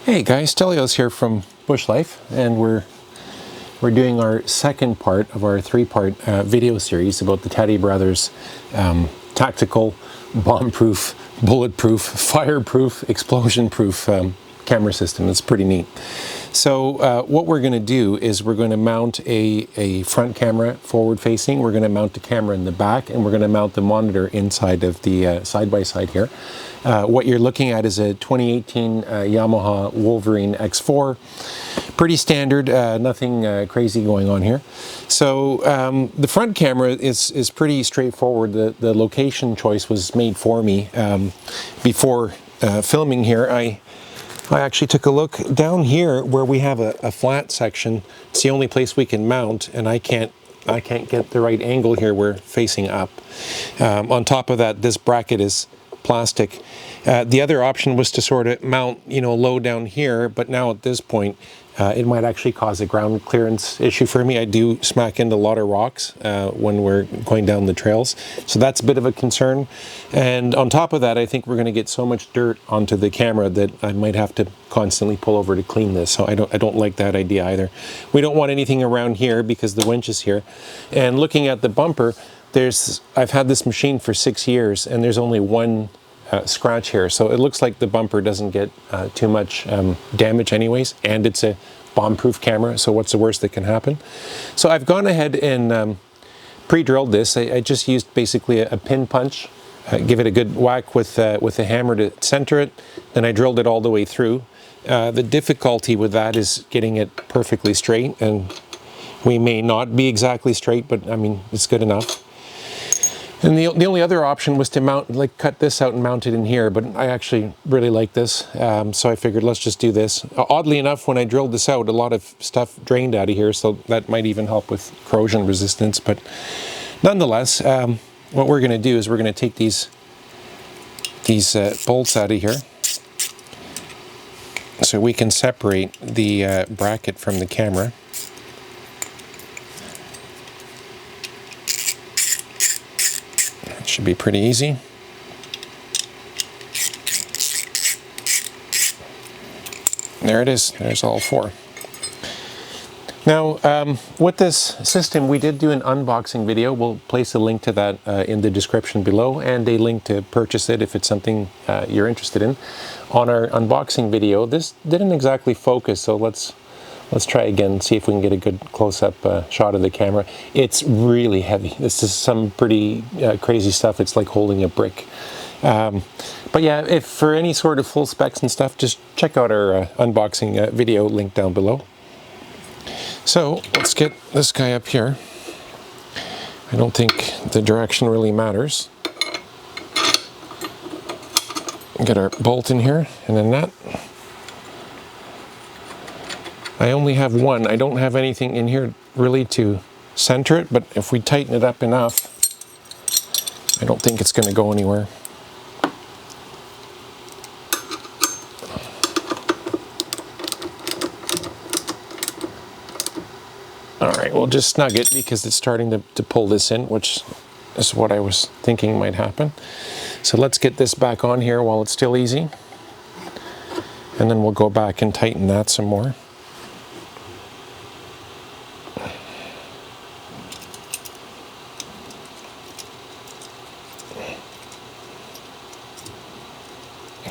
Hey guys, Stelios here from Bush Life, and we're doing our second part of our three-part video series about the TadiBrothers tactical, bomb-proof, bulletproof, fireproof, explosion-proof camera system. It's pretty neat. So what we're going to do is we're going to mount a front camera forward-facing. We're going to mount the camera in the back, and we're going to mount the monitor inside of the side-by-side here. What you're looking at is a 2018 Yamaha Wolverine X4. Pretty standard, nothing crazy going on here. So the front camera is pretty straightforward. The location choice was made for me. Before filming here, I actually took a look down here where we have a flat section. It's the only place we can mount, and I can't get the right angle here. We're facing up. On top of that, this bracket is plastic. The other option was to sort of mount, low down here, but now at this point, it might actually cause a ground clearance issue for me. I do smack into a lot of rocks when we're going down the trails, so that's a bit of a concern. And on top of that, I think we're going to get so much dirt onto the camera that I might have to constantly pull over to clean this. So I don't like that idea either. We don't want anything around here because the winch is here. And looking at the bumper, I've had this machine for 6 years, and there's only one scratch here, so it looks like the bumper doesn't get too much damage anyways, and it's a bomb-proof camera, so what's the worst that can happen? So I've gone ahead and pre-drilled this. I just used basically a pin punch, give it a good whack with a hammer to center it, then I drilled it all the way through. The difficulty with that is getting it perfectly straight, and we may not be exactly straight, but I mean, it's good enough. And the only other option was to cut this out and mount it in here, but I actually really like this, so I figured let's just do this. Oddly enough, when I drilled this out, a lot of stuff drained out of here, so that might even help with corrosion resistance, but nonetheless, what we're going to do is we're going to take these bolts out of here so we can separate the bracket from the camera. Should be pretty easy. There it is. There's all four. Now, with this system, we did do an unboxing video. We'll place a link to that in the description below, and a link to purchase it if it's something you're interested in. On our unboxing video, this didn't exactly focus, so let's try again, see if we can get a good close-up shot of the camera. It's really heavy. This is some pretty crazy stuff. It's like holding a brick. But yeah, if for any sort of full specs and stuff, just check out our unboxing video link down below. So let's get this guy up here. I don't think the direction really matters. Get our bolt in here and a nut. I only have one. I don't have anything in here really to center it, but if we tighten it up enough, I don't think it's going to go anywhere. All right, we'll just snug it because it's starting to pull this in, which is what I was thinking might happen. So let's get this back on here while it's still easy, and then we'll go back and tighten that some more.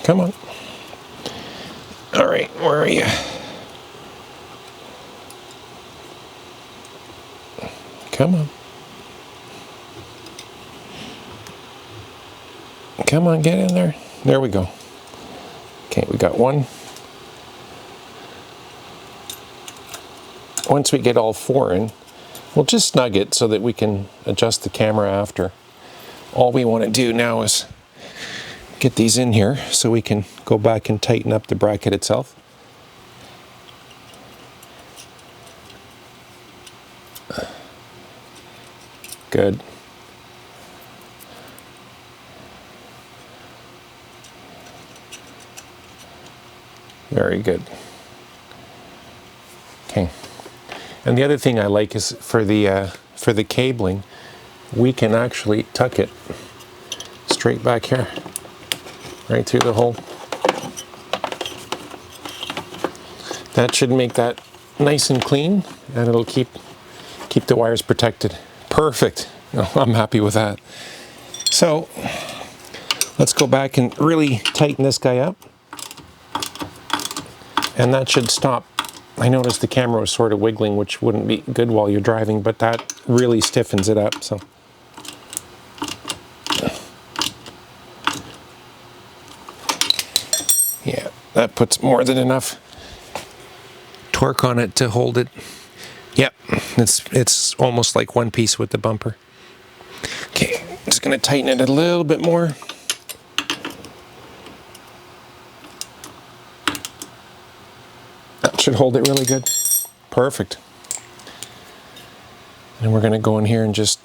Come on. All right, where are you? Come on. Come on, get in there. There we go. Okay, we got one. Once we get all four in, we'll just snug it so that we can adjust the camera after. All we want to do now is get these in here so we can go back and tighten up the bracket itself. Good. Very good. Okay. And the other thing I like is for the cabling, we can actually tuck it straight back here. Right through the hole. That should make that nice and clean, and it'll keep the wires protected. Perfect. Oh, I'm happy with that. So let's go back and really tighten this guy up. And that should stop. I noticed the camera was sort of wiggling, which wouldn't be good while you're driving, but that really stiffens it up. So yeah, that puts more than enough torque on it to hold it. Yep, it's almost like one piece with the bumper. Okay, just gonna tighten it a little bit more. That should hold it really good. Perfect. And we're gonna go in here and just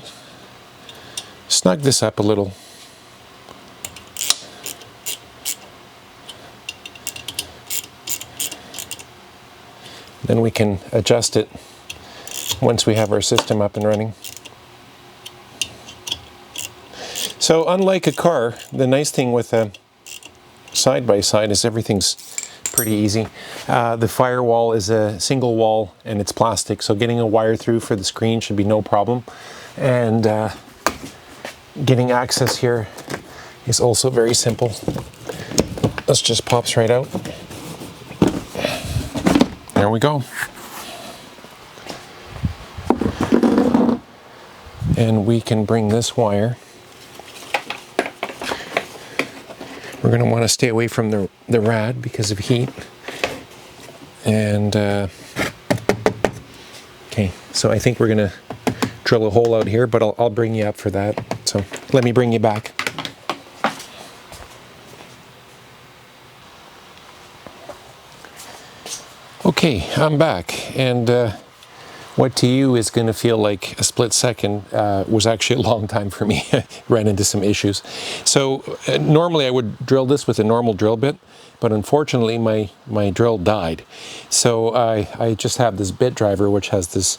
snug this up a little. Then we can adjust it once we have our system up and running. So unlike a car, the nice thing with a side-by-side is everything's pretty easy. The firewall is a single wall and it's plastic, so getting a wire through for the screen should be no problem. And getting access here is also very simple. This just pops right out. There we go. And we can bring this wire. We're going to want to stay away from the rad because of heat. And okay, so I think we're going to drill a hole out here, but I'll bring you up for that. So let me bring you back. Okay, I'm back, and what to you is going to feel like a split second was actually a long time for me. Ran into some issues. So normally I would drill this with a normal drill bit, but unfortunately my drill died. So I just have this bit driver which has this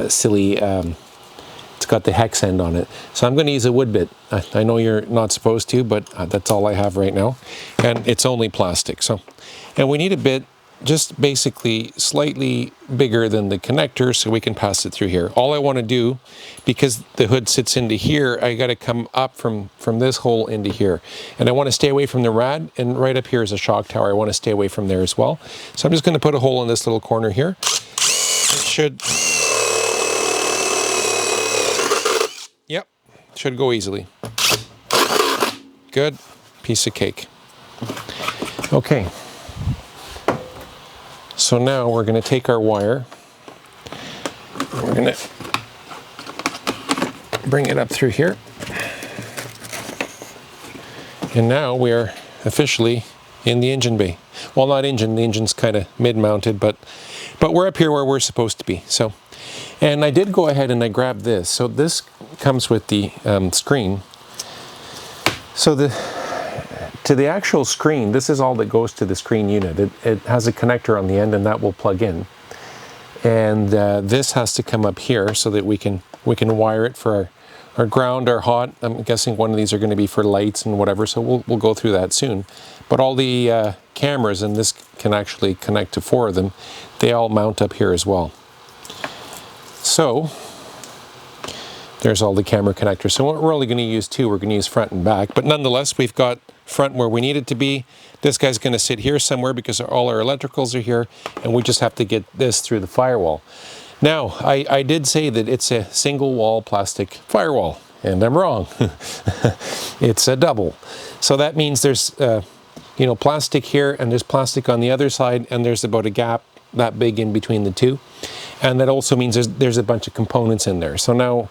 silly, it's got the hex end on it. So I'm going to use a wood bit. I know you're not supposed to, but that's all I have right now. And it's only plastic. So, and we need a bit just basically slightly bigger than the connector so we can pass it through here. All I want to do, because the hood sits into here, I got to come up from this hole into here. And I want to stay away from the rad, and right up here is a shock tower. I want to stay away from there as well. So I'm just going to put a hole in this little corner here. It should, yep, should go easily. Good, piece of cake. Okay. So now we're going to take our wire, and we're going to bring it up through here. And now we are officially in the engine bay. Well, not engine, the engine's kind of mid-mounted, but we're up here where we're supposed to be. So, and I did go ahead and I grabbed this. So this comes with the screen. So to the actual screen, this is all that goes to the screen unit. It has a connector on the end, and that will plug in. And this has to come up here so that we can wire it for our ground, our hot. I'm guessing one of these are going to be for lights and whatever, so we'll go through that soon. But all the cameras, and this can actually connect to 4 of them, they all mount up here as well. So there's all the camera connectors. So we're only going to use 2. We're going to use front and back, but nonetheless, we've got front where we need it to be. This guy's going to sit here somewhere because all our electricals are here, and we just have to get this through the firewall. Now, I did say that it's a single wall plastic firewall, and I'm wrong. It's a double. So that means there's plastic here, and there's plastic on the other side, and there's about a gap that big in between the two. And that also means there's a bunch of components in there. So now,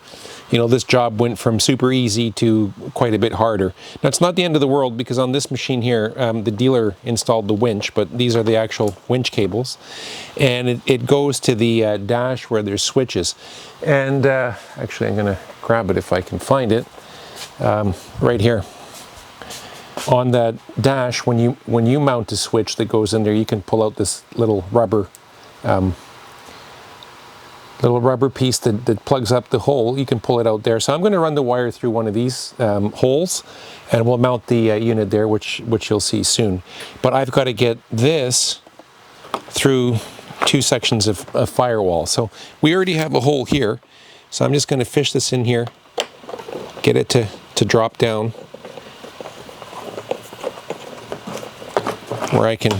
this job went from super easy to quite a bit harder. Now, it's not the end of the world, because on this machine here, the dealer installed the winch, but these are the actual winch cables. And it goes to the dash where there's switches. And actually, I'm going to grab it if I can find it. Right here. On that dash, when you mount a switch that goes in there, you can pull out this little rubber piece that plugs up the hole. You can pull it out there. So I'm going to run the wire through one of these holes, and we'll mount the unit there, which you'll see soon. But I've got to get this through 2 sections of firewall. So we already have a hole here. So I'm just going to fish this in here, get it to drop down where I can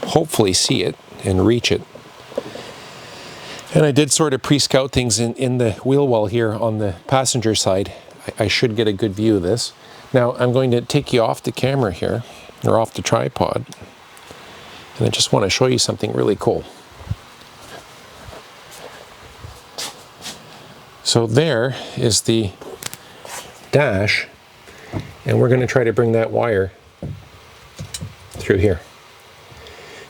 hopefully see it and reach it. And I did sort of pre-scout things in the wheel well here on the passenger side. I should get a good view of this. Now I'm going to take you off the camera here, or off the tripod, and I just want to show you something really cool. So there is the dash, and we're going to try to bring that wire through here.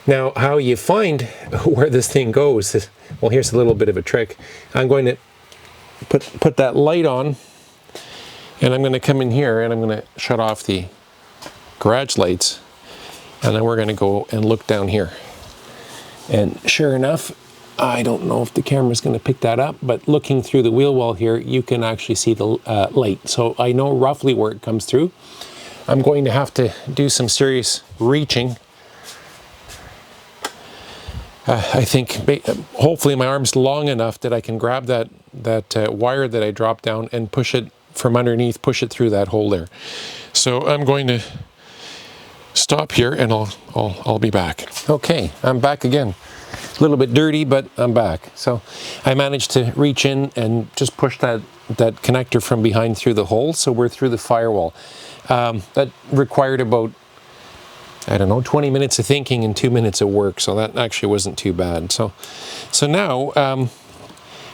Now, how you find where this thing goes is, well, here's a little bit of a trick. I'm going to put that light on, and I'm going to come in here and I'm going to shut off the garage lights, and then we're going to go and look down here. And sure enough, I don't know if the camera's going to pick that up, but looking through the wheel well here, you can actually see the light. So I know roughly where it comes through. I'm going to have to do some serious reaching. I think hopefully my arm's long enough that I can grab that wire that I dropped down and push it from underneath, push it through that hole there. So I'm going to stop here and I'll be back. Okay, I'm back again. A little bit dirty, but I'm back. So I managed to reach in and just push that connector from behind through the hole. So we're through the firewall. That required about, I don't know, 20 minutes of thinking and 2 minutes of work. So that actually wasn't too bad. So now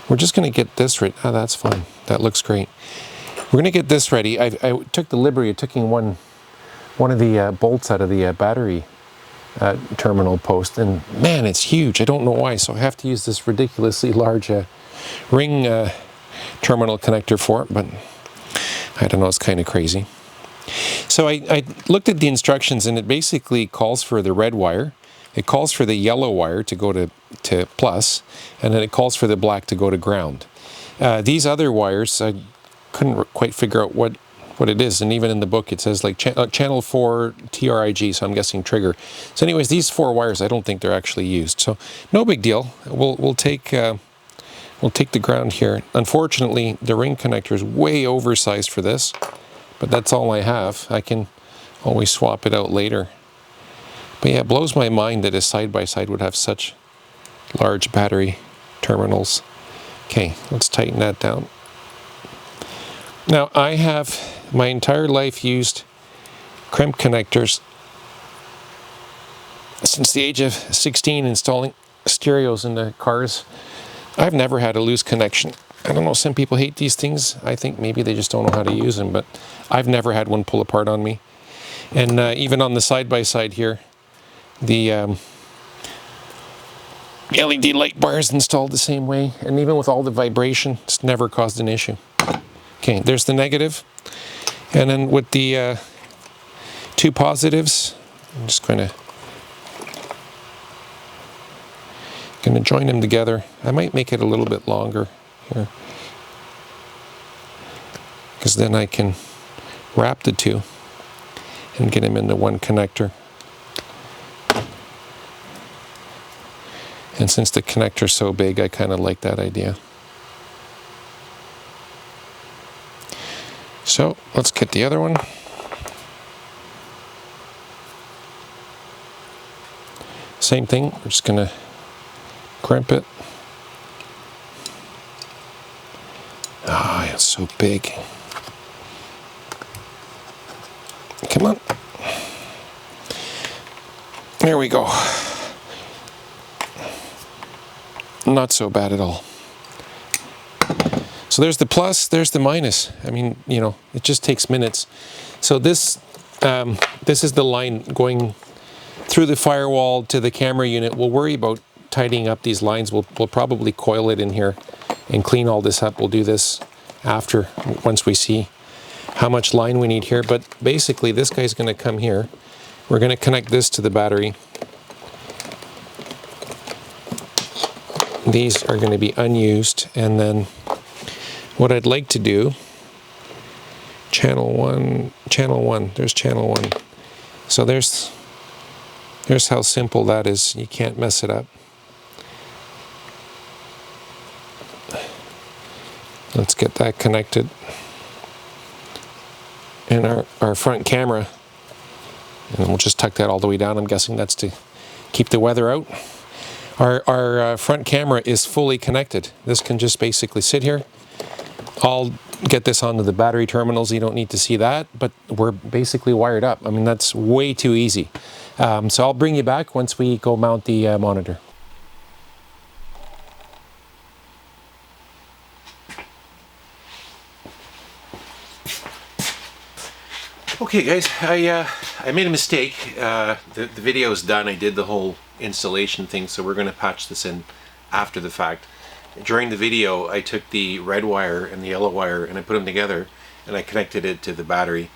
we're just going to get this ready. Oh, that's fine. That looks great. We're going to get this ready. I took the liberty of taking one of the bolts out of the battery terminal post, and man, it's huge. I don't know why, so I have to use this ridiculously large ring terminal connector for it, but I don't know, it's kind of crazy. So I looked at the instructions, and it basically calls for the red wire, it calls for the yellow wire to go to plus, and then it calls for the black to go to ground. These other wires, I couldn't quite figure out what it is, and even in the book it says like channel 4 TRIG, so I'm guessing trigger. So anyways, these 4 wires, I don't think they're actually used, so no big deal. We'll take the ground here. Unfortunately, the ring connector is way oversized for this, but that's all I have. I can always swap it out later. But yeah, it blows my mind that a side-by-side would have such large battery terminals. Okay, let's tighten that down. Now, I have my entire life used crimp connectors since the age of 16, installing stereos into cars. I've never had a loose connection. I don't know, some people hate these things. I think maybe they just don't know how to use them, but I've never had one pull apart on me. And even on the side-by-side here, the LED light bar is installed the same way, and even with all the vibration, it's never caused an issue. Okay, there's the negative, and then with the 2 positives, I'm just going to join them together. I might make it a little bit longer here, because then I can wrap the 2 and get them into one connector. And since the connector's so big, I kind of like that idea. So let's get the other one. Same thing, we're just going to crimp it. Ah, it's so big. Come on. There we go. Not so bad at all. So there's the plus, there's the minus. I mean, you know, it just takes minutes. So this is the line going through the firewall to the camera unit. We'll worry about tidying up these lines. We'll probably coil it in here and clean all this up. We'll do this after, once we see how much line we need here. But basically, this guy's going to come here. We're going to connect this to the battery. These are going to be unused, and then what I'd like to do, channel one, there's channel 1. So there's Here's how simple that is. You can't mess it up. Let's get that connected. And our front camera, and we'll just tuck that all the way down. I'm guessing that's to keep the weather out. Our front camera is fully connected. This can just basically sit here. I'll get this onto the battery terminals. You don't need to see that, but we're basically wired up. I mean, that's way too easy. So I'll bring you back once we go mount the monitor. Okay guys, I made a mistake. The video is done. I did the whole installation thing, so we're going to patch this in after the fact. During the video, I took the red wire and the yellow wire and I put them together and I connected it to the battery.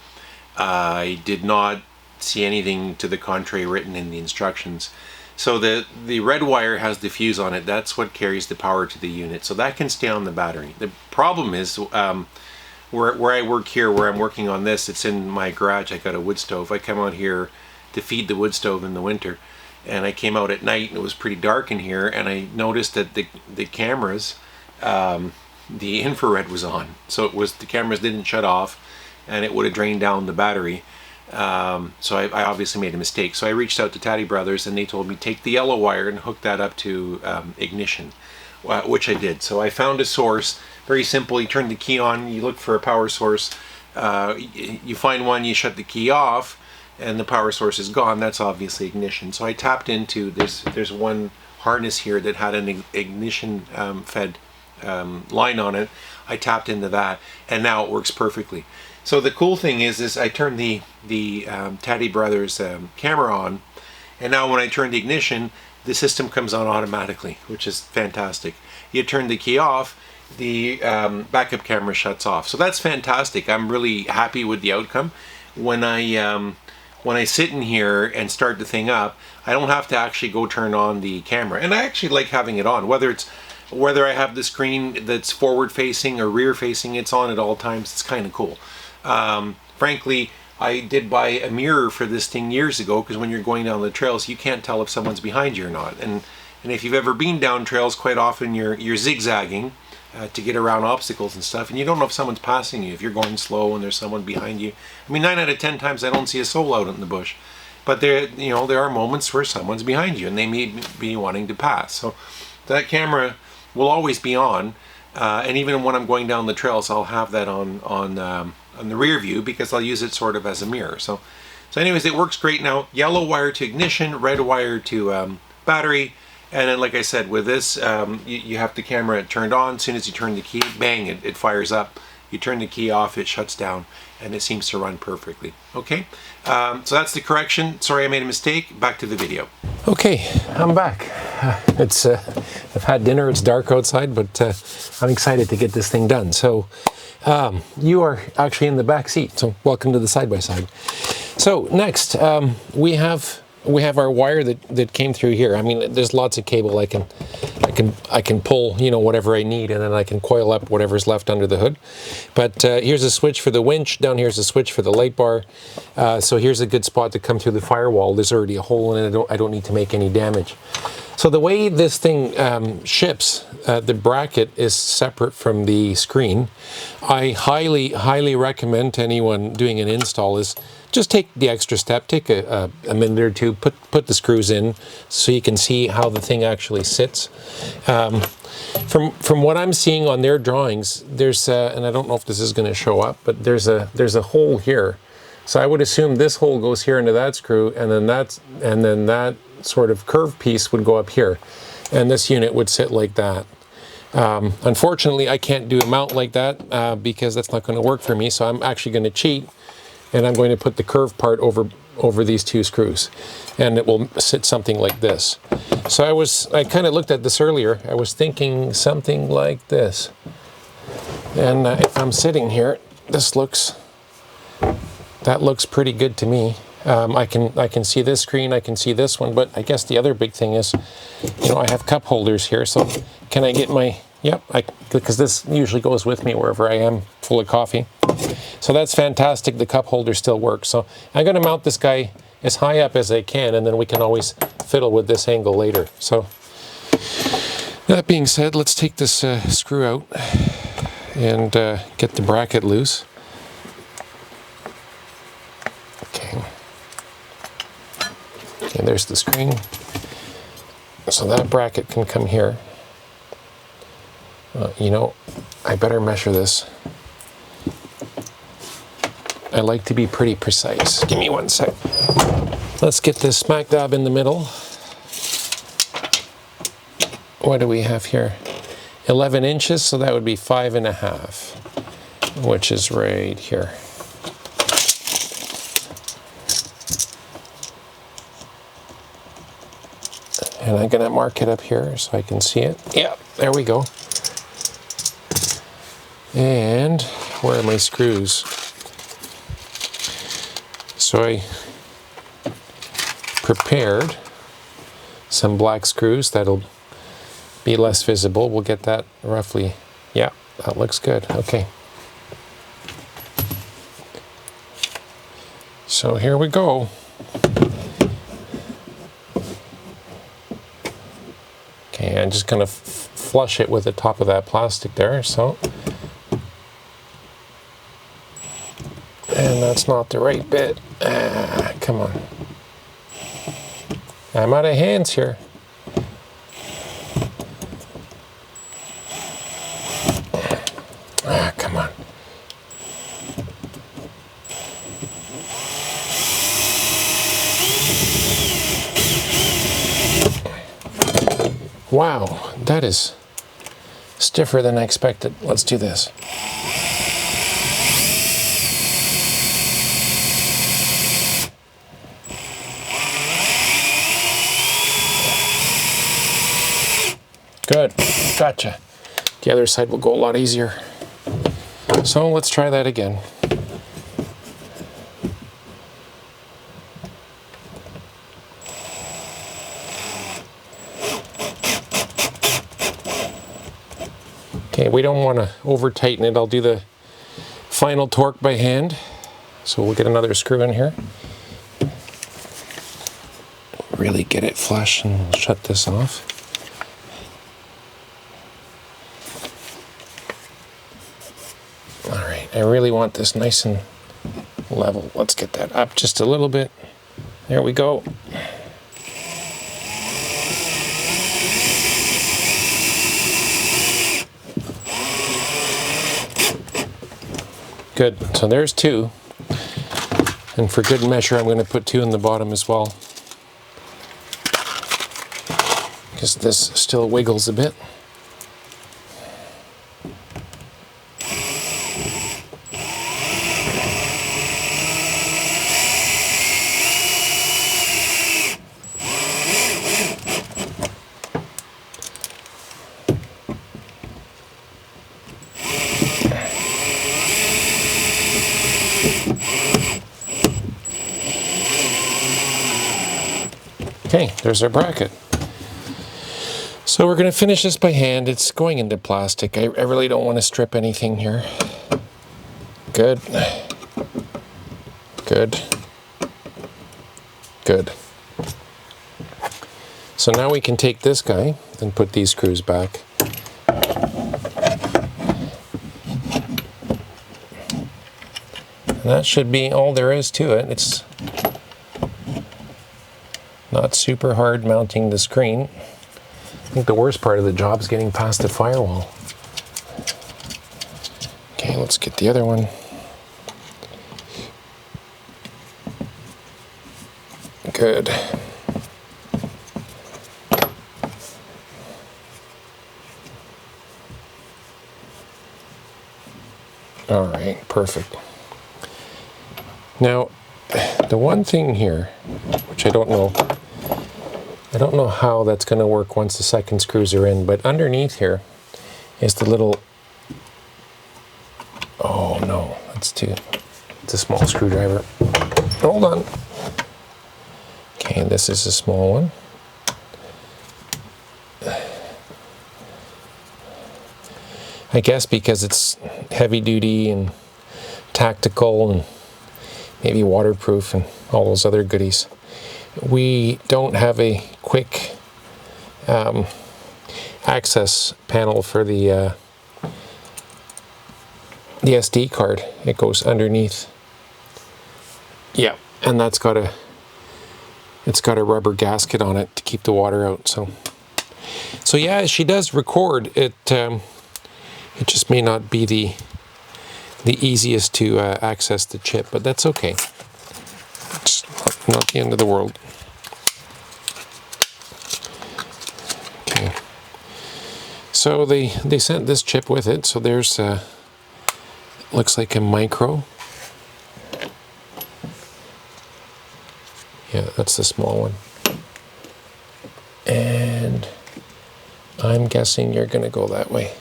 I did not see anything to the contrary written in the instructions. So the red wire has the fuse on it. That's what carries the power to the unit. So that can stay on the battery. The problem is where I work here, where I'm working on this, it's in my garage. I got a wood stove. I come out here to feed the wood stove in the winter, and I came out at night and it was pretty dark in here, and I noticed that the cameras, the infrared was on. So it was, the cameras didn't shut off, and it would have drained down the battery. So I obviously made a mistake. So I reached out to TadiBrothers and they told me take the yellow wire and hook that up to ignition, which I did. So I found a source. Very simple. You turn the key on, you look for a power source, you find one, you shut the key off, and the power source is gone. That's obviously ignition. So I tapped into this. There's one harness here that had an ignition fed line on it. I tapped into that, and now it works perfectly. So the cool thing is I turned the TadiBrothers camera on, and now when I turn the ignition, the system comes on automatically, which is fantastic. You turn the key off, the backup camera shuts off. So that's fantastic. I'm really happy with the outcome. When I sit in here and start the thing up, I don't have to actually go turn on the camera. And I actually like having it on, whether I have the screen that's forward facing or rear facing, it's on at all times. It's kind of cool. Frankly, I did buy a mirror for this thing years ago, because when you're going down the trails, you can't tell if someone's behind you or not. And if you've ever been down trails, quite often you're zigzagging to get around obstacles and stuff, and you don't know if someone's passing you, if you're going slow and there's someone behind you. I mean, 9 out of 10 times I don't see a soul out in the bush, but there are moments where someone's behind you and they may be wanting to pass. So that camera will always be on, and even when I'm going down the trails, I'll have that on the rear view, because I'll use it sort of as a mirror. So anyways, it works great now. Yellow wire to ignition, red wire to battery. And then, like I said, with this, you have the camera turned on. As soon as you turn the key, bang, it fires up. You turn the key off, it shuts down, and it seems to run perfectly. Okay, so that's the correction. Sorry I made a mistake. Back to the video. Okay, I'm back. I've had dinner. It's dark outside, but I'm excited to get this thing done. So you are actually in the back seat, so welcome to the side-by-side. So next, we have our wire that came through here. I mean, there's lots of cable I can pull, whatever I need, and then I can coil up whatever's left under the hood. But here's a switch for the winch. Down here's a switch for the light bar. So here's a good spot to come through the firewall. There's already a hole in it. I don't need to make any damage. So the way this thing ships, the bracket is separate from the screen. I highly recommend to anyone doing an install is just take the extra step, take a minute or two, put the screws in so you can see how the thing actually sits. From what I'm seeing on their drawings, there's and I don't know if this is going to show up, but there's a hole here. So I would assume this hole goes here into that screw, and then that sort of curved piece would go up here, and this unit would sit like that. Unfortunately, I can't do a mount like that because that's not going to work for me. So I'm actually going to cheat, and I'm going to put the curved part over these two screws, and it will sit something like this. So I kind of looked at this earlier. I was thinking something like this, and if I'm sitting here, that looks pretty good to me. I can see this screen, I can see this one, but I guess the other big thing is, I have cup holders here. So can I get my, because this usually goes with me wherever I am full of coffee. So that's fantastic. The cup holder still works. So I'm going to mount this guy as high up as I can, and then we can always fiddle with this angle later. So that being said, let's take this screw out and get the bracket loose. Okay, there's the screen. So that bracket can come here. You know, I better measure this. I like to be pretty precise. Give me one sec. Let's get this smack dab in the middle. What do we have here? 11 inches, so that would be 5.5, which is right here. And I'm gonna mark it up here so I can see it. Yeah, there we go. And where are my screws? So I prepared some black screws that'll be less visible. We'll get that roughly. Yeah, that looks good. Okay. So here we go. Okay, I'm just gonna flush it with the top of that plastic there, so. And that's not the right bit. Ah, come on. I'm out of hands here. Ah, come on. Wow, that is stiffer than I expected. Let's do this. Good, gotcha. The other side will go a lot easier. So let's try that again. Okay, we don't want to over tighten it. I'll do the final torque by hand. So we'll get another screw in here. Really get it flush and shut this off. I really want this nice and level. Let's get that up just a little bit. There we go. Good, so there's two. And for good measure, I'm going to put two in the bottom as well, because this still wiggles a bit. Okay, there's our bracket. So we're going to finish this by hand. It's going into plastic. I really don't want to strip anything here. Good. Good. Good. So now we can take this guy and put these screws back. And that should be all there is to it. It's not super hard mounting the screen. I think the worst part of the job is getting past the firewall. Okay, let's get the other one. Good. All right, perfect. Now, the one thing here, which I don't know how that's going to work once the second screws are in, but underneath here is the little, oh no, it's a small screwdriver. Hold on. Okay, this is a small one. I guess because it's heavy duty and tactical and maybe waterproof and all those other goodies. We don't have a quick access panel for the SD card. It goes underneath. Yeah, and that's got a rubber gasket on it to keep the water out. So yeah, she does record it. It just may not be the easiest to access the chip, but that's okay. It's not the end of the world. Okay. So they sent this chip with it. So there's looks like a micro. Yeah, that's the small one. And I'm guessing you're going to go that way.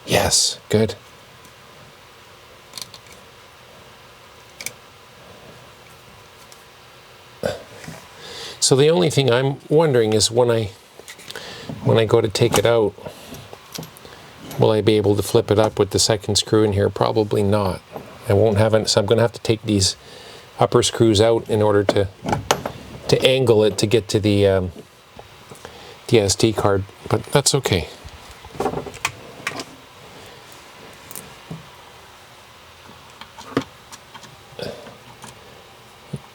Yes, good. So the only thing I'm wondering is when I go to take it out, will I be able to flip it up with the second screw in here? Probably not. I won't have it, so I'm going to have to take these upper screws out in order to angle it to get to the SD card, but that's okay.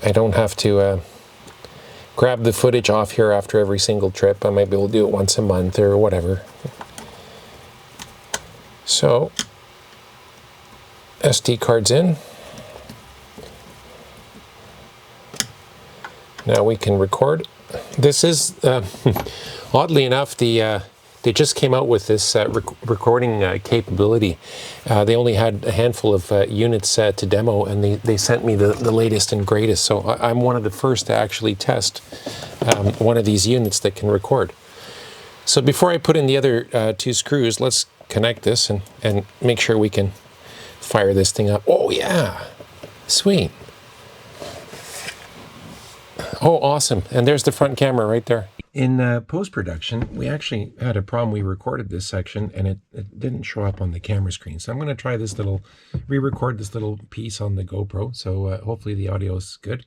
I don't have to grab the footage off here after every single trip. I might be able to do it once a month or whatever. So, SD card's in. Now we can record. This is, oddly enough, they just came out with this recording capability. They only had a handful of units to demo, and they sent me the latest and greatest. So I'm one of the first to actually test one of these units that can record. So before I put in the other two screws, let's connect this and make sure we can fire this thing up. Oh yeah, sweet. Oh, awesome. And there's the front camera right there. In post-production, we actually had a problem. We recorded this section and it didn't show up on the camera screen. So I'm going to try this re-record this little piece on the GoPro. So hopefully the audio is good.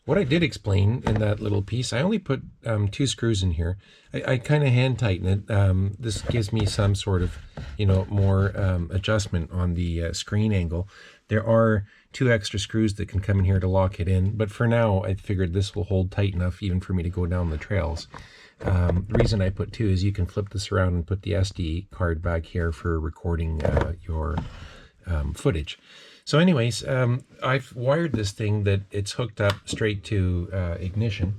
What I did explain in that little piece, I only put 2 screws in here. I kind of hand tighten it. This gives me some sort of, more adjustment on the screen angle. There are 2 extra screws that can come in here to lock it in, but for now I figured this will hold tight enough even for me to go down the trails. The reason I put 2 is you can flip this around and put the SD card back here for recording your footage. So anyways, I've wired this thing that it's hooked up straight to ignition.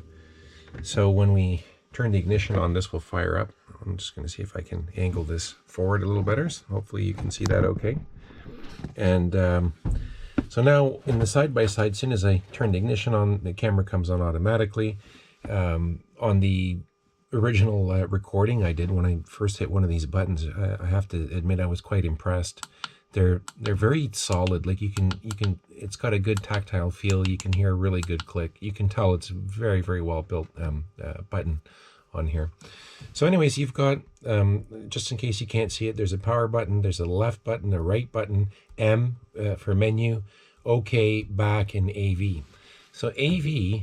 So when we turn the ignition on, this will fire up. I'm just going to see if I can angle this forward a little better. So hopefully you can see that okay. And so now in the side-by-side, as soon as I turn the ignition on, the camera comes on automatically. On the original recording I did when I first hit one of these buttons, I have to admit I was quite impressed. They're very solid. Like you can it's got a good tactile feel. You can hear a really good click. You can tell it's very, very well built button on here. So anyways, you've got, just in case you can't see it, there's a power button, there's a left button, a right button, M for menu, OK, back, and AV. So AV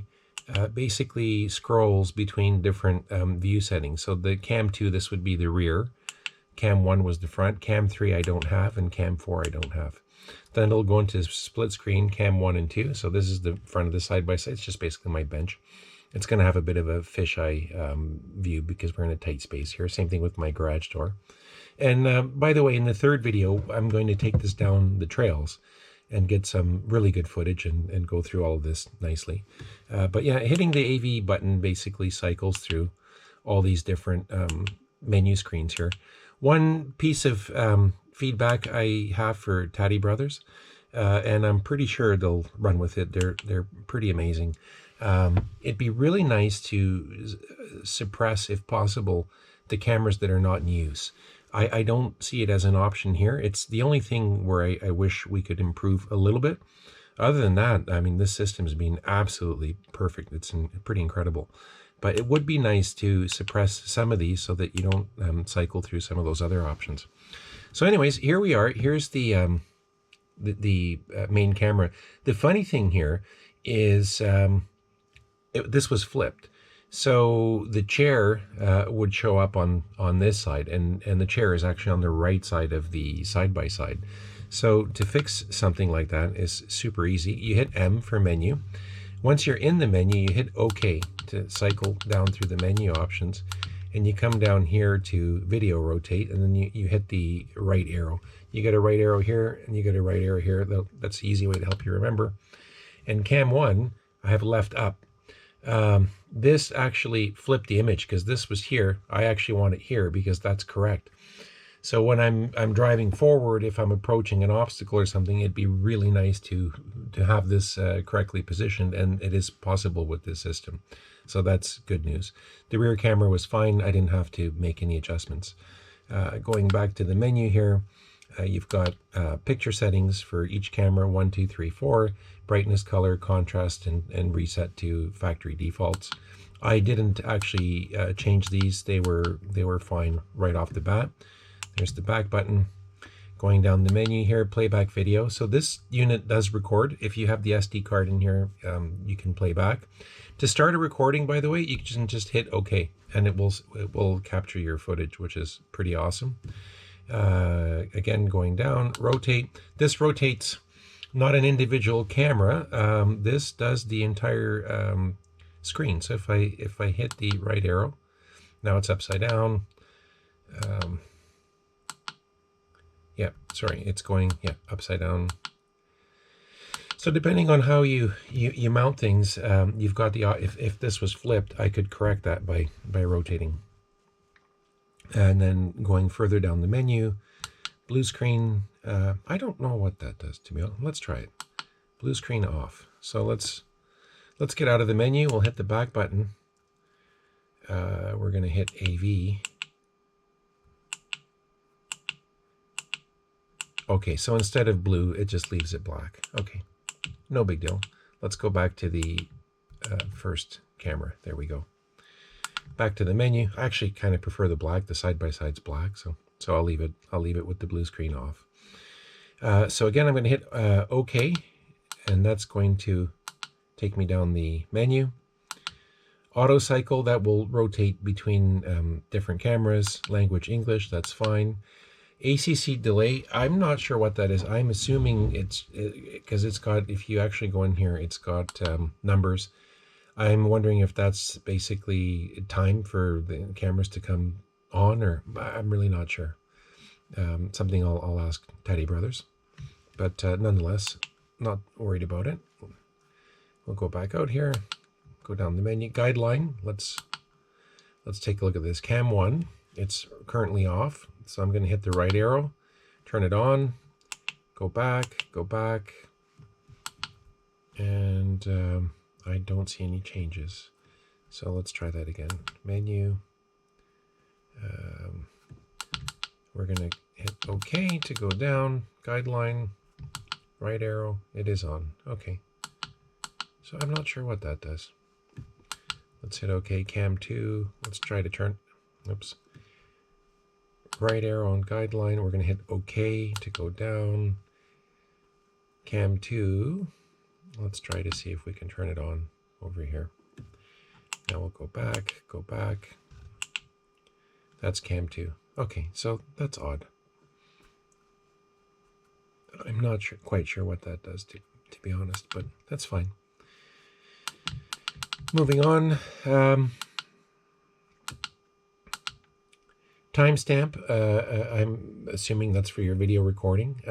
basically scrolls between different view settings. So the Cam 2, this would be the rear. Cam 1 was the front. Cam 3 I don't have, and Cam 4 I don't have. Then it'll go into split screen, Cam 1 and 2. So this is the front of the side-by-side. It's just basically my bench. It's going to have a bit of a fisheye view because we're in a tight space here. Same thing with my garage door. And by the way, in the third video, I'm going to take this down the trails and get some really good footage and go through all of this nicely. But yeah, hitting the AV button basically cycles through all these different menu screens here. One piece of feedback I have for TadiBrothers, and I'm pretty sure they'll run with it. They're pretty amazing. It'd be really nice to suppress, if possible, the cameras that are not in use. I don't see it as an option here. It's the only thing where I wish we could improve a little bit. Other than that, I mean, this system's been absolutely perfect. It's pretty incredible. But it would be nice to suppress some of these so that you don't cycle through some of those other options. So anyways, here we are. Here's the the main camera. The funny thing here is this was flipped. So the chair would show up on this side, and the chair is actually on the right side of the side-by-side. So to fix something like that is super easy. You hit M for menu. Once you're in the menu, you hit OK to cycle down through the menu options, and you come down here to video rotate, and then you hit the right arrow. You get a right arrow here, and you get a right arrow here. That's the easy way to help you remember. And cam 1, I have left up. This actually flipped the image because this was here. I actually want it here because that's correct. So when I'm driving forward, if I'm approaching an obstacle or something, it'd be really nice to have this correctly positioned, and it is possible with this system. So that's good news. The rear camera was fine. I didn't have to make any adjustments. Going back to the menu here, you've got picture settings for each camera, 1, 2, 3, 4, brightness, color, contrast, and reset to factory defaults. I didn't actually change these. They were fine right off the bat. There's the back button. Going down the menu here, playback video. So this unit does record. If you have the SD card in here, you can play back. To start a recording, by the way, you can just hit OK, and it will capture your footage, which is pretty awesome. Again, going down, rotate. This rotates not an individual camera. This does the entire screen. So if I hit the right arrow, now it's upside down. Yeah, sorry, it's going upside down. So depending on how you mount things, you've got the if this was flipped, I could correct that by rotating. And then going further down the menu, blue screen. I don't know what that does to me. Let's try it. Blue screen off. So let's get out of the menu. We'll hit the back button. We're going to hit AV. Okay, so instead of blue, it just leaves it black. Okay, no big deal. Let's go back to the first camera. There we go. Back to the menu. I actually kind of prefer the black. The side-by-side's black, so I'll leave it with the blue screen off. So again, I'm going to hit OK, and that's going to take me down the menu. Auto cycle, that will rotate between different cameras. Language English, that's fine. ACC delay, I'm not sure what that is. I'm assuming it's because it's got, if you actually go in here, it's got numbers. I'm wondering if that's basically time for the cameras to come on, or I'm really not sure. Something I'll ask TadiBrothers, but nonetheless, not worried about it. We'll go back out here, go down the menu, guideline. Let's take a look at this. Cam 1, it's currently off, so I'm going to hit the right arrow, turn it on, go back, and I don't see any changes. So let's try that again. Menu. We're going to hit OK to go down. Guideline. Right arrow. It is on. Okay. So I'm not sure what that does. Let's hit OK. Cam 2. Let's try to turn. Oops. Right arrow on guideline. We're going to hit OK to go down. Cam 2. Let's try to see if we can turn it on over here. Now we'll go back. That's cam 2. Okay, so that's odd. I'm not quite sure what that does, to be honest, but that's fine. Moving on. Timestamp, I'm assuming that's for your video recording.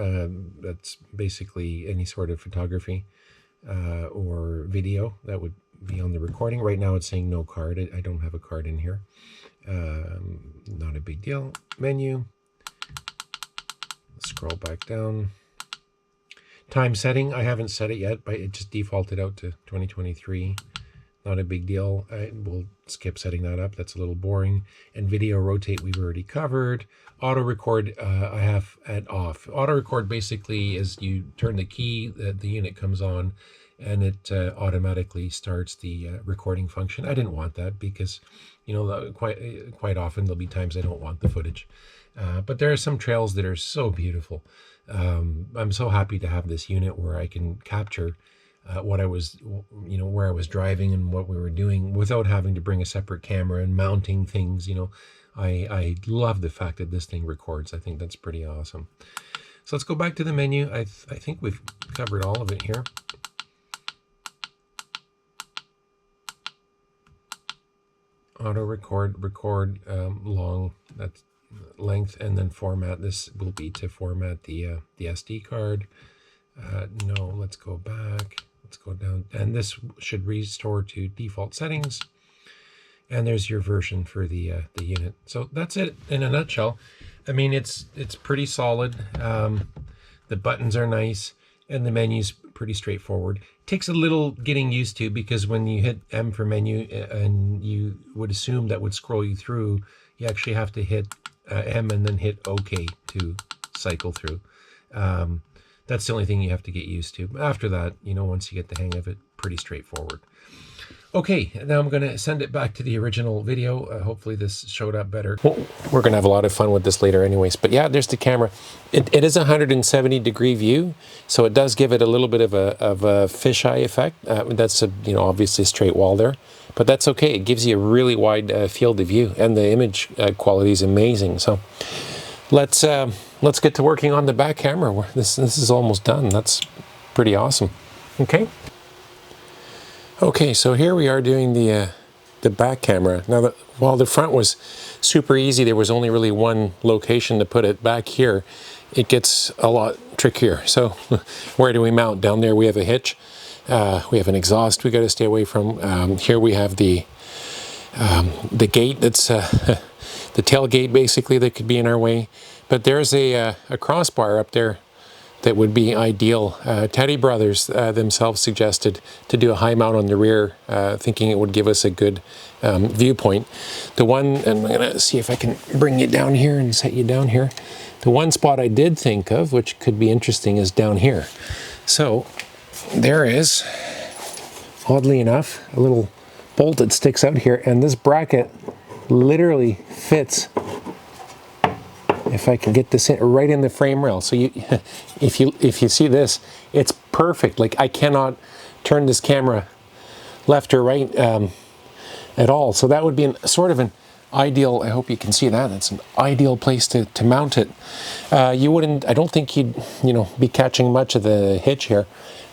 That's basically any sort of photography or video that would be on the recording. Right now it's saying no card. I don't have a card in here. Not a big deal. Menu. Scroll back down. Time setting, I haven't set it yet, but it just defaulted out to 2023. Not a big deal. We'll skip setting that up. That's a little boring. And video rotate, we've already covered. Auto record, I have at off. Auto record basically is you turn the key, the unit comes on, and it automatically starts the recording function. I didn't want that because, you know, quite often there'll be times I don't want the footage. But there are some trails that are so beautiful. I'm so happy to have this unit where I can capture what I was, you know, where I was driving and what we were doing without having to bring a separate camera and mounting things. You know, I love the fact that this thing records. I think that's pretty awesome. So let's go back to the menu. I think we've covered all of it here. Auto record, long, that's length, and then format. This will be to format the SD card. No, let's go back. Let's go down, and this should restore to default settings. And there's your version for the unit. So that's it in a nutshell. I mean, it's pretty solid. The buttons are nice, and the menu's pretty straightforward. Takes a little getting used to, because when you hit M for menu, and you would assume that would scroll you through, you actually have to hit M and then hit OK to cycle through. That's the only thing you have to get used to. After that, you know, once you get the hang of it, pretty straightforward. Okay, now I'm going to send it back to the original video. Hopefully this showed up better. Well, we're going to have a lot of fun with this later anyways. But yeah, there's the camera. It is a 170-degree view, so it does give it a little bit of a fisheye effect. That's you know, obviously a straight wall there. But that's okay. It gives you a really wide field of view, and the image quality is amazing. So let's get to working on the back camera. This is almost done. That's pretty awesome. Okay. Okay, so here we are doing the back camera. Now, while the front was super easy, there was only really one location to put it. Back here, it gets a lot trickier. So where do we mount? Down there we have a hitch. We have an exhaust we got to stay away from. Here we have the gate that's the tailgate basically that could be in our way. But there's a crossbar up there that would be ideal. TadiBrothers themselves suggested to do a high mount on the rear, thinking it would give us a good viewpoint. The one, and I'm gonna see if I can bring you down here and set you down here. The one spot I did think of, which could be interesting, is down here. So there is, oddly enough, a little bolt that sticks out here, and this bracket literally fits, if I can get this in, right in the frame rail. So you, if you see this, it's perfect. Like, I cannot turn this camera left or right at all. So that would be sort of an ideal, I hope you can see that, that's an ideal place to mount it. You wouldn't, I don't think you'd, you know, be catching much of the hitch here,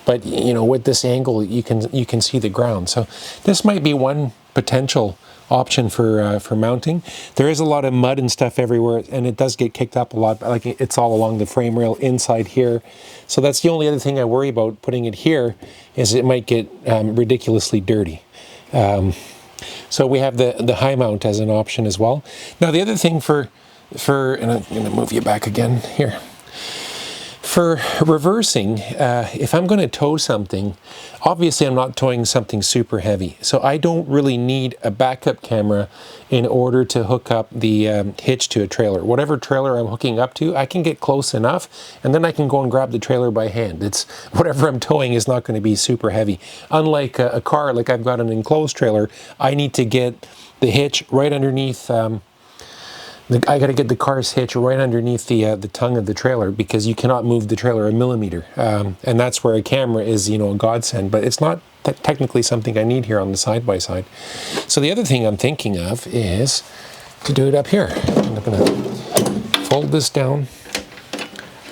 but you know, with this angle, you can see the ground. So this might be one potential option for mounting. There is a lot of mud and stuff everywhere, and it does get kicked up a lot, like it's all along the frame rail inside here. So that's the only other thing I worry about putting it here, is it might get ridiculously dirty. So we have the high mount as an option as well. Now the other thing and I'm going to move you back again here. For reversing, if I'm going to tow something, obviously I'm not towing something super heavy. So I don't really need a backup camera in order to hook up the hitch to a trailer. Whatever trailer I'm hooking up to, I can get close enough, and then I can go and grab the trailer by hand. It's whatever I'm towing is not going to be super heavy. Unlike a car, like I've got an enclosed trailer, I need to get the hitch right underneath. I got to get the car's hitch right underneath the tongue of the trailer, because you cannot move the trailer a millimeter, and that's where a camera is, you know, a godsend. But it's not technically something I need here on the side-by-side. So the other thing I'm thinking of is to do it up here. I'm going to fold this down.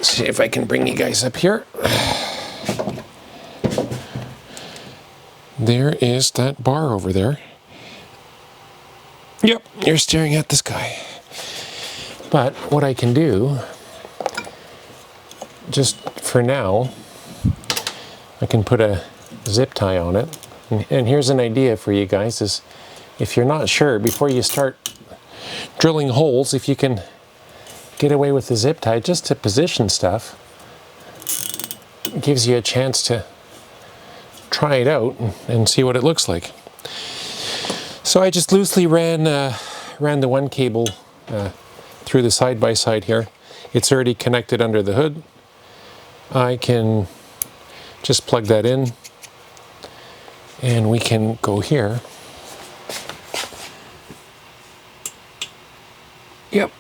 See if I can bring you guys up here. There is that bar over there. Yep, you're staring at the sky. But what I can do, just for now, I can put a zip tie on it. And here's an idea for you guys, is if you're not sure, before you start drilling holes, if you can get away with the zip tie just to position stuff, it gives you a chance to try it out and see what it looks like. So I just loosely ran the one cable through the side-by-side here. It's already connected under the hood. I can just plug that in And we can go here. Yep.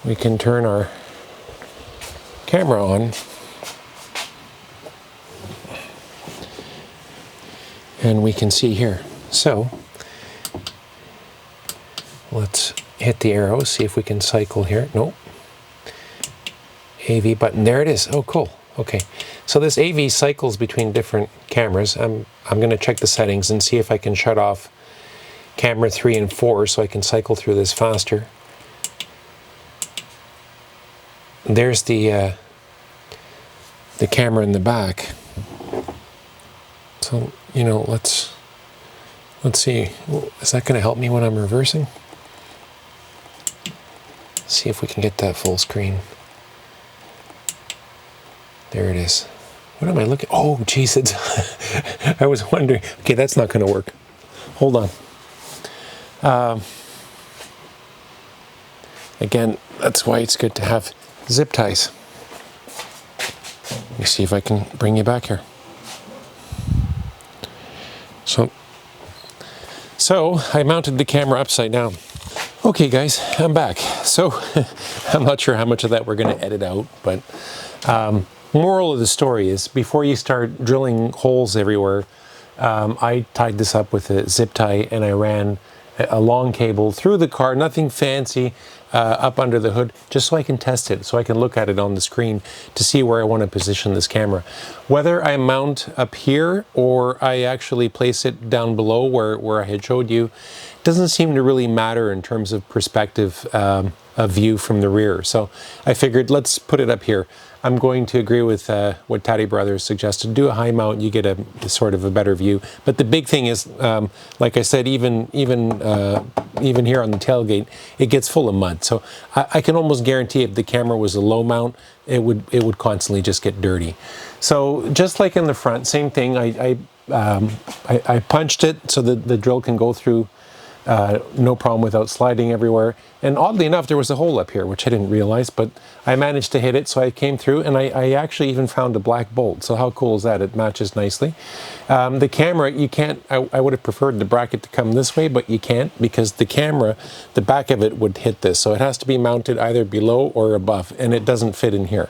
We can turn our camera on. And we can see here. So let's hit the arrow, see if we can cycle here. Nope. AV button, there it is. Oh, cool. Okay, so this AV cycles between different cameras. I'm going to check the settings and see if I can shut off camera 3 and 4 so I can cycle through this faster. There's the camera in the back. So, you know, let's see. Is that going to help me when I'm reversing? See if we can get that full screen. There it is. What am I looking? Oh, geez, it's I was wondering. Okay, that's not going to work. Hold on. Again, that's why it's good to have zip ties. Let me see if I can bring you back here. So I mounted the camera upside down. Okay, guys, I'm back. So I'm not sure how much of that we're going to edit out, but moral of the story is before you start drilling holes everywhere, I tied this up with a zip tie and I ran a long cable through the car, nothing fancy, up under the hood, just so I can test it, so I can look at it on the screen to see where I want to position this camera. Whether I mount up here or I actually place it down below where I had showed you, doesn't seem to really matter in terms of perspective of view from the rear. So I figured let's put it up here. I'm going to agree with what TadiBrothers suggested. Do a high mount, you get a sort of a better view. But the big thing is, like I said, even here on the tailgate, it gets full of mud. So I can almost guarantee if the camera was a low mount, it would constantly just get dirty. So just like in the front, same thing. I punched it so that the drill can go through no problem without sliding everywhere. And oddly enough, there was a hole up here, which I didn't realize, but I managed to hit it, so I came through, and I actually even found a black bolt. So how cool is that? It matches nicely. The camera, you can't, I would have preferred the bracket to come this way, but you can't, because the camera, the back of it would hit this. So it has to be mounted either below or above, and it doesn't fit in here.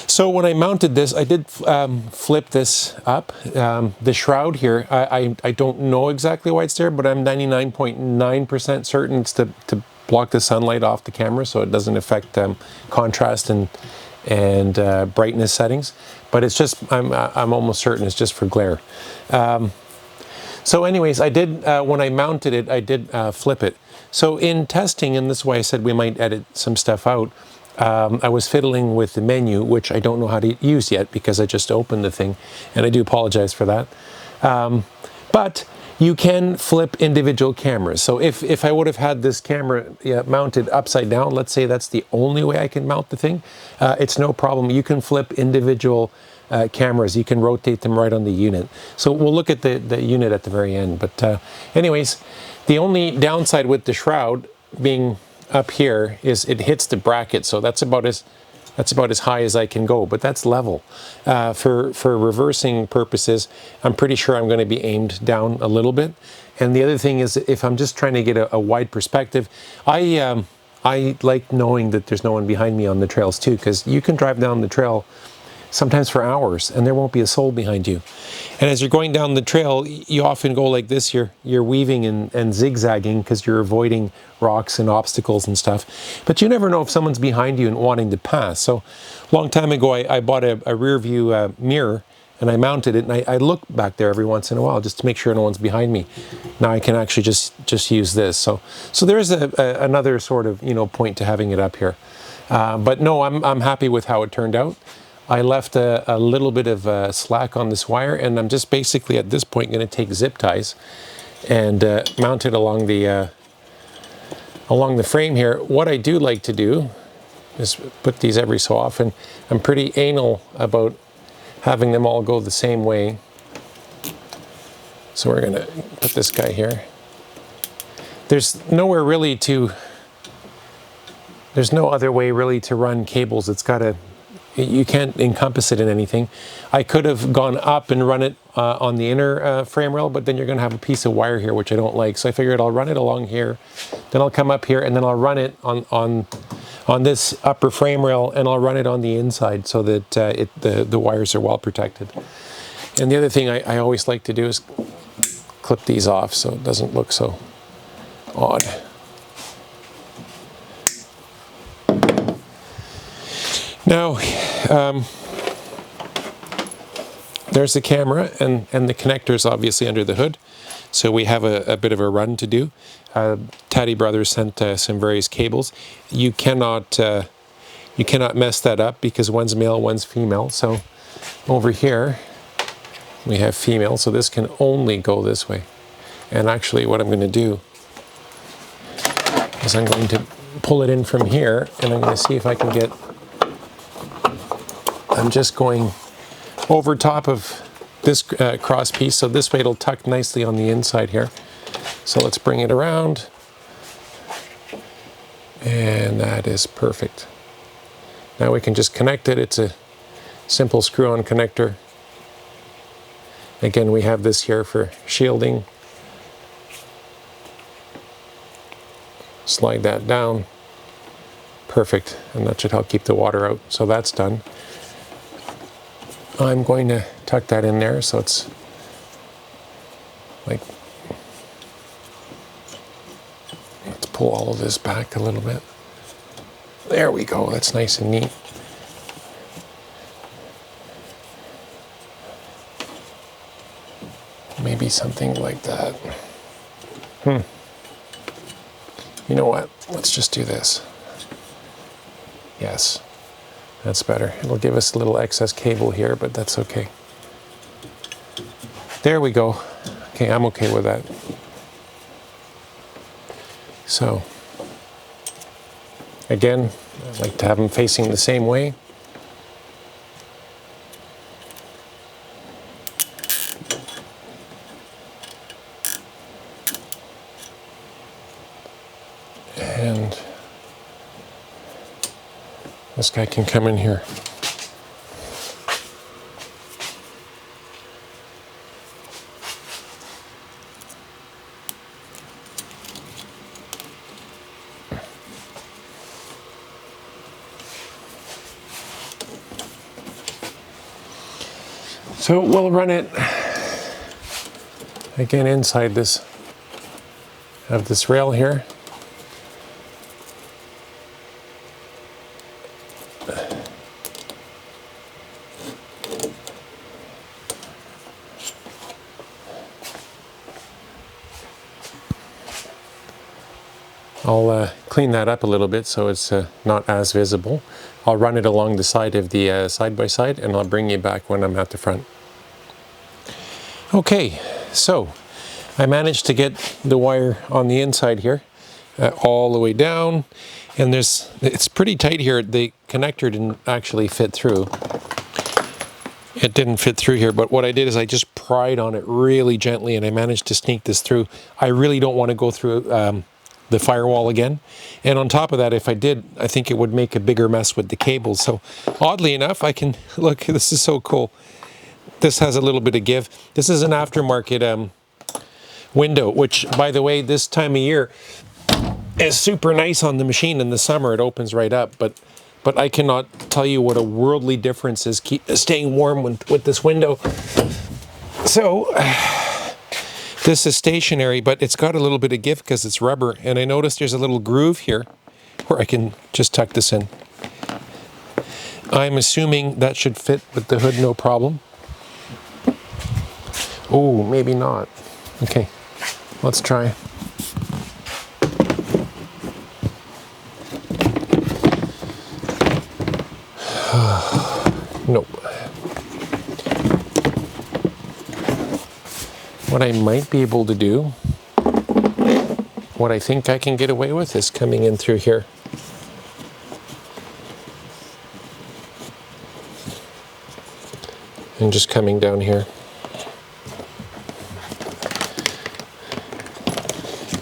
So when I mounted this, I did flip this up. The shroud here, I don't know exactly why it's there, but I'm 99.9% certain it's to block the sunlight off the camera so it doesn't affect contrast and brightness settings. But it's just, I'm almost certain it's just for glare. So anyways, I did, when I mounted it, I did flip it. So in testing, and this is why I said we might edit some stuff out, I was fiddling with the menu, which I don't know how to use yet because I just opened the thing, and I do apologize for that. But you can flip individual cameras. So if I would have had this camera mounted upside down, let's say that's the only way I can mount the thing, it's no problem. You can flip individual cameras. You can rotate them right on the unit. So we'll look at the unit at the very end. But anyways, the only downside with the shroud being up here is it hits the bracket, so that's about as high as I can go, but that's level. For reversing purposes, I'm pretty sure I'm going to be aimed down a little bit. And the other thing is, if I'm just trying to get a wide perspective, I like knowing that there's no one behind me on the trails too, because you can drive down the trail sometimes for hours and there won't be a soul behind you. And as you're going down the trail, you often go like this, you're weaving and zigzagging because you're avoiding rocks and obstacles and stuff. But you never know if someone's behind you and wanting to pass. So a long time ago, I bought a rear view mirror and I mounted it, and I look back there every once in a while just to make sure no one's behind me. Now I can actually just use this. So there is another sort of point to having it up here. But no, I'm happy with how it turned out. I left a little bit of slack on this wire, and I'm just basically at this point going to take zip ties and mount it along the frame here. What I do like to do is put these every so often. I'm pretty anal about having them all go the same way. So we're going to put this guy here. There's no other way really to run cables. It's got to you can't encompass it in anything. I could have gone up and run it on the inner frame rail, but then you're going to have a piece of wire here, which I don't like. So I figured I'll run it along here, then I'll come up here, and then I'll run it on this upper frame rail, and I'll run it on the inside so that the wires are well protected. And the other thing I always like to do is clip these off so it doesn't look so odd. Now, there's the camera and the connectors obviously under the hood. So we have a bit of a run to do. TadiBrothers sent some various cables. You cannot mess that up because one's male, one's female. So over here we have female, so this can only go this way. And actually what I'm going to do is I'm going to pull it in from here, and I'm going to see if I can get, I'm just going over top of this cross piece, so this way it'll tuck nicely on the inside here. So let's bring it around, and that is perfect. Now we can just connect it. It's a simple screw-on connector. Again, we have this here for shielding. Slide that down. Perfect, and that should help keep the water out. So that's done. I'm going to tuck that in there so it's like, let's pull all of this back a little bit. There we go, that's nice and neat. Maybe something like that. You know what, let's just do this. Yes. That's better. It'll give us a little excess cable here, but that's okay. There we go. Okay, I'm okay with that. So, again, I like to have them facing the same way. And this guy can come in here. So we'll run it again inside this, have this rail here. I'll clean that up a little bit so it's not as visible. I'll run it along the side of the side-by-side, and I'll bring you back when I'm at the front. Okay, so I managed to get the wire on the inside here all the way down, and it's pretty tight here. The connector didn't actually fit through. It didn't fit through here, but what I did is I just pried on it really gently, and I managed to sneak this through. I really don't want to go through the firewall again, and on top of that, if I did, I think it would make a bigger mess with the cables. So oddly enough, I can look, this is so cool. This has a little bit of give. This is an aftermarket window, which, by the way, this time of year is super nice on the machine. In the summer it opens right up, but I cannot tell you what a worldly difference is staying warm with this window. So this is stationary, but it's got a little bit of give because it's rubber, and I noticed there's a little groove here where I can just tuck this in. I'm assuming that should fit with the hood no problem. Oh, maybe not. Okay, let's try. Nope. What I might be able to do, what I think I can get away with, is coming in through here. And just coming down here.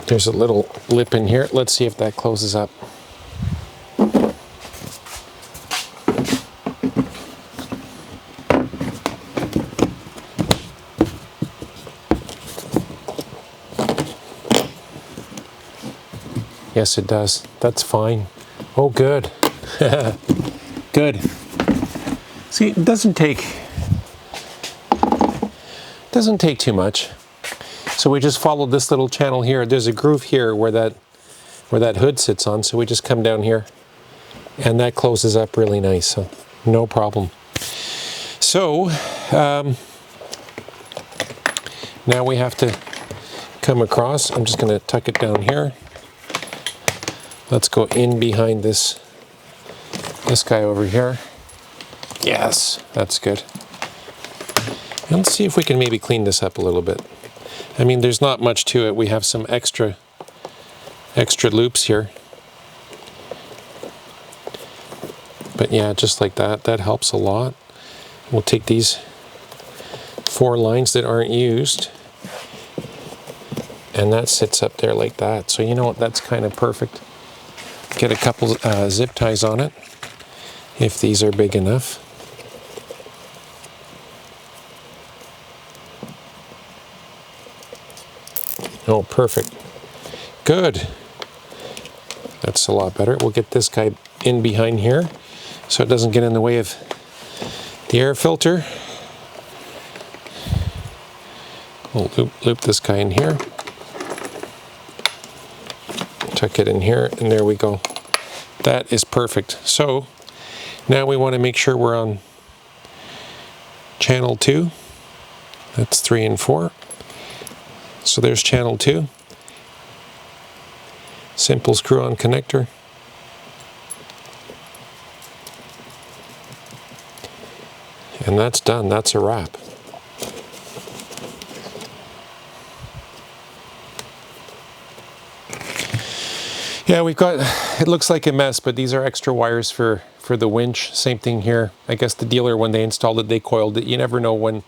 There's a little lip in here. Let's see if that closes up. Yes, it does. That's fine. Oh, good. Good. See, it doesn't take too much. So we just followed this little channel here. There's a groove here where that hood sits on. So we just come down here, and that closes up really nice. So no problem. So now we have to come across. I'm just going to tuck it down here. Let's go in behind this guy over here. Yes, that's good. And let's see if we can maybe clean this up a little bit. I mean, there's not much to it. We have some extra loops here. But yeah, just like that, that helps a lot. We'll take these 4 lines that aren't used, and that sits up there like that. So you know what, that's kind of perfect. Get a couple zip ties on it, if these are big enough. Oh, perfect. Good. That's a lot better. We'll get this guy in behind here so it doesn't get in the way of the air filter. We'll loop this guy in here. Tuck it in here, and there we go. That is perfect. So now we want to make sure we're on channel 2. That's 3 and 4. So there's channel 2. Simple screw-on connector. And that's done. That's a wrap. Yeah, we've got, it looks like a mess, but these are extra wires for the winch. Same thing here. I guess the dealer, when they installed it, they coiled it. You never know when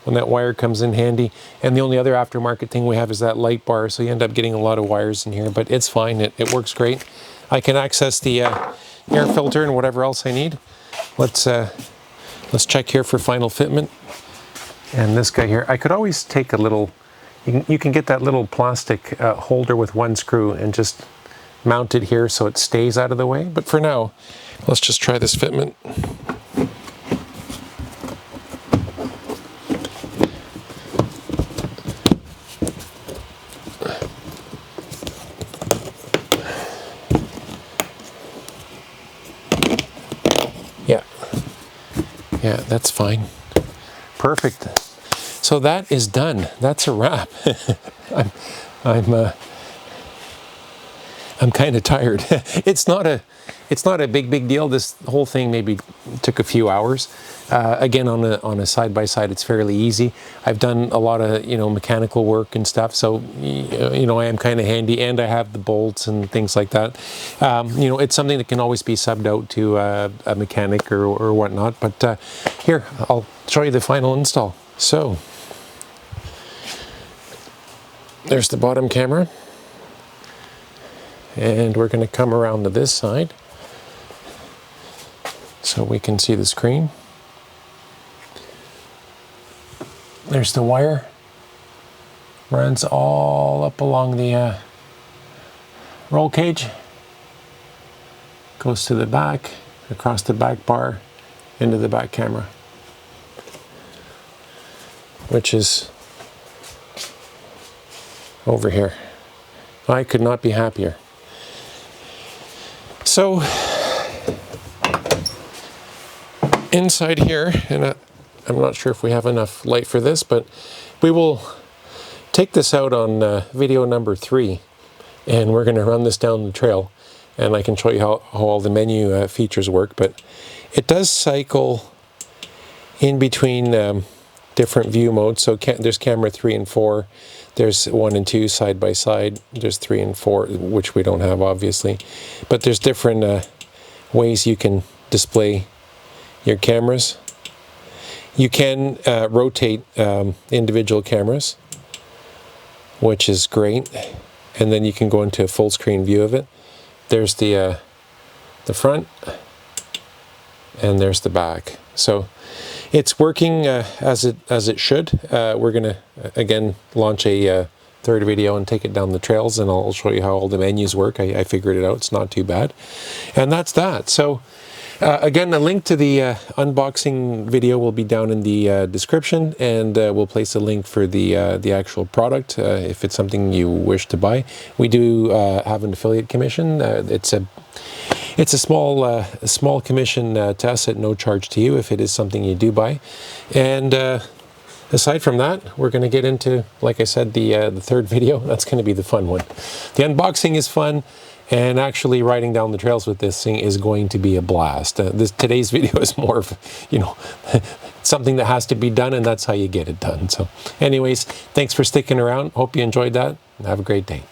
that wire comes in handy. And the only other aftermarket thing we have is that light bar, so you end up getting a lot of wires in here, but it's fine. It works great. I can access the air filter and whatever else I need. Let's check here for final fitment. And this guy here, I could always take a little, you can get that little plastic holder with 1 screw and just mount it here so it stays out of the way. But for now, let's just try this fitment. Yeah, that's fine. Perfect. So that is done. That's a wrap. I'm kind of tired. It's not a big deal. This whole thing maybe took a few hours. Again, on a side-by-side, it's fairly easy. I've done a lot of mechanical work and stuff, so I am kind of handy, and I have the bolts and things like that. It's something that can always be subbed out to a mechanic or whatnot. But here, I'll show you the final install. So there's the bottom camera. And we're going to come around to this side so we can see the screen. There's the wire. Runs all up along the roll cage. Goes to the back, across the back bar, into the back camera. Which is over here. I could not be happier. So inside here, and I'm not sure if we have enough light for this, but we will take this out on video number 3, and we're going to run this down the trail, and I can show you how all the menu features work. But it does cycle in between different view modes. So there's camera 3 and 4. There's 1 and 2 side by side. There's 3 and 4, which we don't have, obviously. But there's different ways you can display your cameras. You can rotate individual cameras, which is great. And then you can go into a full screen view of it. There's the front, and there's the back. So it's working as it should. We're going to again launch a third video and take it down the trails, and I'll show you how all the menus work. I figured it out. It's not too bad. And that's that. So again, a link to the unboxing video will be down in the description, and we'll place a link for the actual product if it's something you wish to buy. We do have an affiliate commission. It's a small commission to us at no charge to you if it is something you do buy. And aside from that, we're going to get into, like I said, the third video. That's going to be the fun one. The unboxing is fun, and actually riding down the trails with this thing is going to be a blast. Today's video is more of, something that has to be done, and that's how you get it done. So anyways, thanks for sticking around. Hope you enjoyed that, and have a great day.